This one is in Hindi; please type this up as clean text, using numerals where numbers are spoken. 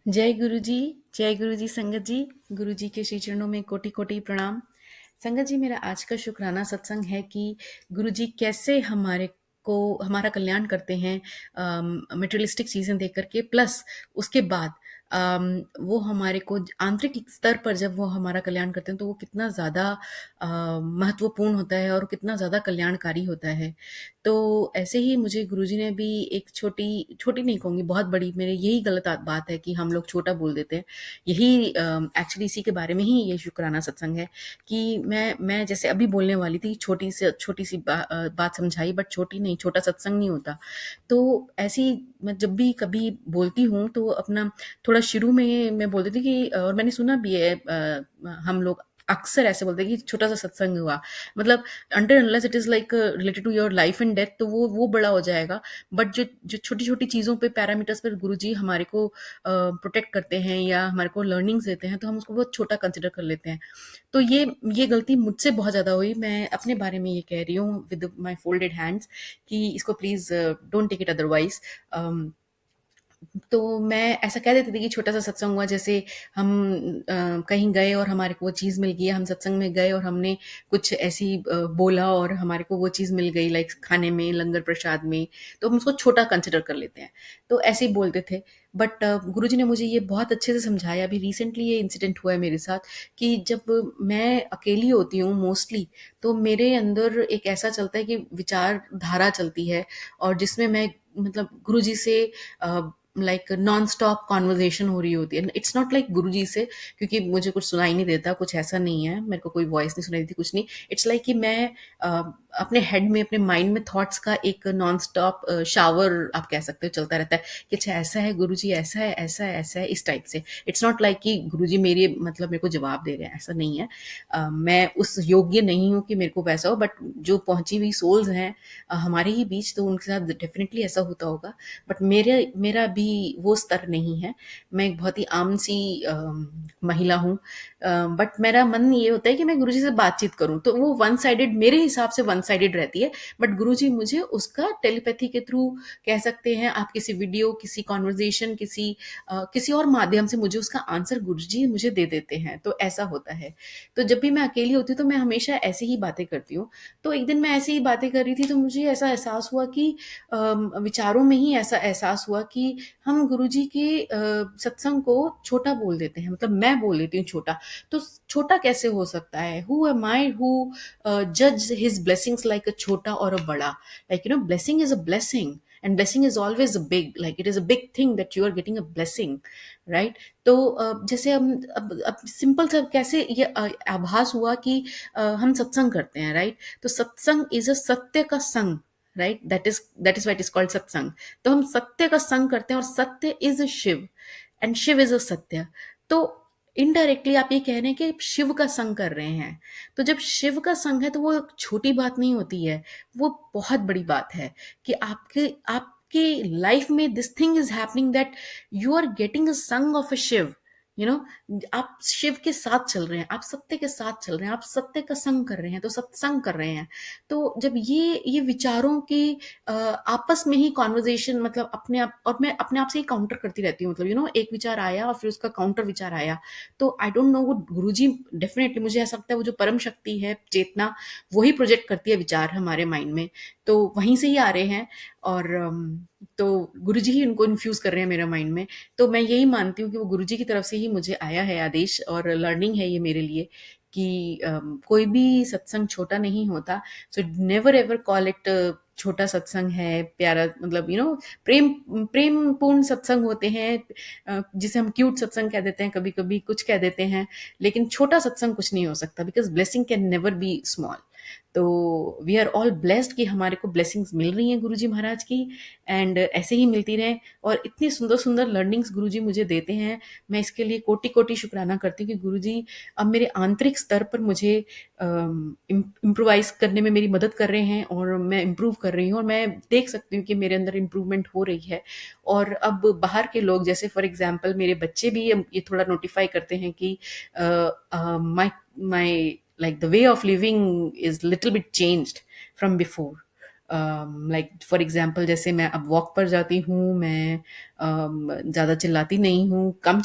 जय गुरु जी संगत जी। गुरु जी के श्री चरणों में कोटि कोटि प्रणाम। संगत जी, मेरा आज का शुक्राना सत्संग है कि गुरु जी कैसे हमारे को हमारा कल्याण करते हैं मटेरियलिस्टिक चीज़ें देख करके, प्लस उसके बाद वो हमारे को आंतरिक स्तर पर जब वो हमारा कल्याण करते हैं तो वो कितना ज़्यादा महत्वपूर्ण होता है और कितना ज़्यादा कल्याणकारी होता है। तो ऐसे ही मुझे गुरुजी ने भी एक छोटी छोटी नहीं कहूँगी, बहुत बड़ी, मेरे यही गलत बात है कि हम लोग छोटा बोल देते हैं। यही एक्चुअली इसी के बारे में ही ये शुक्राना सत्संग है कि मैं जैसे अभी बोलने वाली थी, छोटी सी बात समझाई, बट छोटी नहीं, छोटा सत्संग नहीं होता। तो ऐसी मैं जब भी कभी बोलती हूँ तो अपना थोड़ा शुरू में मैं बोल देती कि और मैंने सुना भी है, हम लोग अक्सर ऐसे बोलते हैं कि छोटा सा सत्संग हुआ, मतलब until unless it is like related to your life and death, तो वो बड़ा हो जाएगा। बट जो जो छोटी-छोटी चीज़ों पे, पैरामीटर्स पर गुरुजी हमारे को प्रोटेक्ट करते हैं या हमारे को लर्निंग्स देते हैं, तो हम उसको बहुत छोटा कंसिडर कर लेते हैं। तो ये गलती मुझसे बहुत ज़्यादा हुई। मैं अपने बारे में ये कह रही हूँ विद माय फोल्डेड हैंड्स कि इसको please don't take it otherwise. तो मैं ऐसा कह देती थी कि छोटा-सा सत्संग हुआ, जैसे हम कहीं गए और हमारे को वो चीज़ मिल गई, हम सत्संग में गए और हमने कुछ ऐसी बोला और हमारे को वो चीज़ मिल गई, लाइक खाने में, लंगर प्रसाद में, तो हम उसको छोटा कंसिडर कर लेते हैं। तो ऐसे ही बोलते थे। बट गुरुजी ने मुझे ये बहुत अच्छे से समझाया, अभी रिसेंटली ये इंसिडेंट हुआ है मेरे साथ कि जब मैं अकेली होती हूँ मोस्टली, तो मेरे अंदर एक ऐसा चलता है कि विचारधारा चलती है और जिसमें मैं मतलब गुरुजी से लाइक नॉन स्टॉप कॉन्वर्जेशन हो रही होती है। इट्स नॉट लाइक गुरुजी से, क्योंकि मुझे कुछ सुनाई नहीं देता, कुछ ऐसा नहीं है, मेरे को कोई वॉइस नहीं सुनाई देती, कुछ नहीं। इट्स लाइक कि मैं अपने हेड में, अपने माइंड में थॉट्स का एक नॉन स्टॉप शावर आप कह सकते हो चलता रहता है कि अच्छा ऐसा है गुरुजी, ऐसा है, ऐसा है, ऐसा है, इस टाइप से। इट्स नॉट लाइक कि गुरुजी मेरे मतलब मेरे को जवाब दे रहे हैं, ऐसा नहीं है। मैं उस योग्य नहीं हूँ कि मेरे को वैसा हो, बट जो पहुंची हुई सोल्स हैं हमारे ही बीच, तो उनके साथ डेफिनेटली ऐसा होता होगा। बट मेरा भी वो स्तर नहीं है। मैं एक बहुत ही आम सी महिला हूँ, बट मेरा मन ये होता है कि मैं गुरुजी से बातचीत करूँ, तो वो वन साइडेड मेरे हिसाब से वन साइडेड रहती है। बट गुरुजी मुझे उसका टेलीपैथी के थ्रू कह सकते हैं आप, किसी वीडियो, किसी कॉन्वर्जेशन, किसी और माध्यम से मुझे उसका आंसर गुरुजी मुझे दे देते हैं, तो ऐसा होता है। तो जब भी मैं अकेली होती हूँ तो मैं हमेशा ऐसे ही बातें करती हूँ। तो एक दिन मैं ऐसे ही बातें कर रही थी तो मुझे ऐसा एहसास हुआ कि विचारों में ही ऐसा एहसास हुआ कि हम गुरुजी के सत्संग को छोटा बोल देते हैं, मतलब मैं बोल देती हूँ छोटा। तो छोटा कैसे हो सकता है? हु एम आई हु जज हिज ब्लेसिंग्स लाइक अ छोटा और अ बड़ा? Like you know, blessing is a blessing and blessing is always a big, like it is a big thing that you are getting a blessing, right? तो जैसे हम अब सिंपल सा कैसे ये आभास हुआ कि हम सत्संग करते हैं, राइट? तो सत्संग इज अ सत्य का संग, right? That is what is called सत्संग। तो हम सत्य का संग करते हैं और satya is Shiva and Shiva is a satya. तो इनडायरेक्टली आप ये कह रहे हैं कि शिव का संग कर रहे हैं। तो जब शिव का संग है तो वो एक छोटी बात नहीं होती है, वो बहुत बड़ी बात है कि आपके लाइफ में this thing is happening that you are getting a song of a Shiv. You know, आप शिव के साथ चल रहे हैं, आप सत्य के साथ चल रहे हैं, आप सत्य का संग कर रहे हैं, तो सत्संग कर रहे हैं। तो जब ये विचारों की आपस में ही कॉन्वर्जेशन, मतलब अपने आप, और मैं अपने आप से ही काउंटर करती रहती हूँ, मतलब यू नो, एक विचार आया और फिर उसका काउंटर विचार आया। तो आई डोंट नो, वो गुरुजी डेफिनेटली, मुझे ऐसा लगता है वो जो परम शक्ति है, चेतना, वही प्रोजेक्ट करती है विचार हमारे माइंड में, तो वहीं से ही आ रहे हैं। और तो गुरुजी ही उनको इन्फ्यूज कर रहे हैं मेरे माइंड में। तो मैं यही मानती हूँ कि वो गुरुजी की तरफ से ही मुझे आया है आदेश, और लर्निंग है ये मेरे लिए कि कोई भी सत्संग छोटा नहीं होता। So never ever call it छोटा सत्संग है, प्यारा, मतलब यू नो, प्रेम प्रेम पूर्ण सत्संग होते हैं, जिसे हम क्यूट सत्संग कह देते हैं, कभी कभी कुछ कह देते हैं, लेकिन छोटा सत्संग कुछ नहीं हो सकता, because blessing can never be small. तो वी आर ऑल ब्लेस्ड कि हमारे को ब्लेसिंग्स मिल रही हैं गुरुजी महाराज की, एंड ऐसे ही मिलती रहे। और इतनी सुंदर सुंदर लर्निंग्स गुरुजी मुझे देते हैं, मैं इसके लिए कोटि कोटि शुक्राना करती हूँ कि गुरुजी अब मेरे आंतरिक स्तर पर मुझे इम्प्रोवाइज करने में मेरी मदद कर रहे हैं, और मैं इम्प्रूव कर रही हूँ, और मैं देख सकती हूँ कि मेरे अंदर इम्प्रूवमेंट हो रही है। और अब बाहर के लोग, जैसे फॉर एग्जांपल मेरे बच्चे भी ये थोड़ा नोटिफाई करते हैं कि my my like the way of living is little bit changed from before. Like for example जैसे मैं अब वॉक पर जाती हूँ, मैं ज़्यादा चिल्लाती नहीं हूँ, कम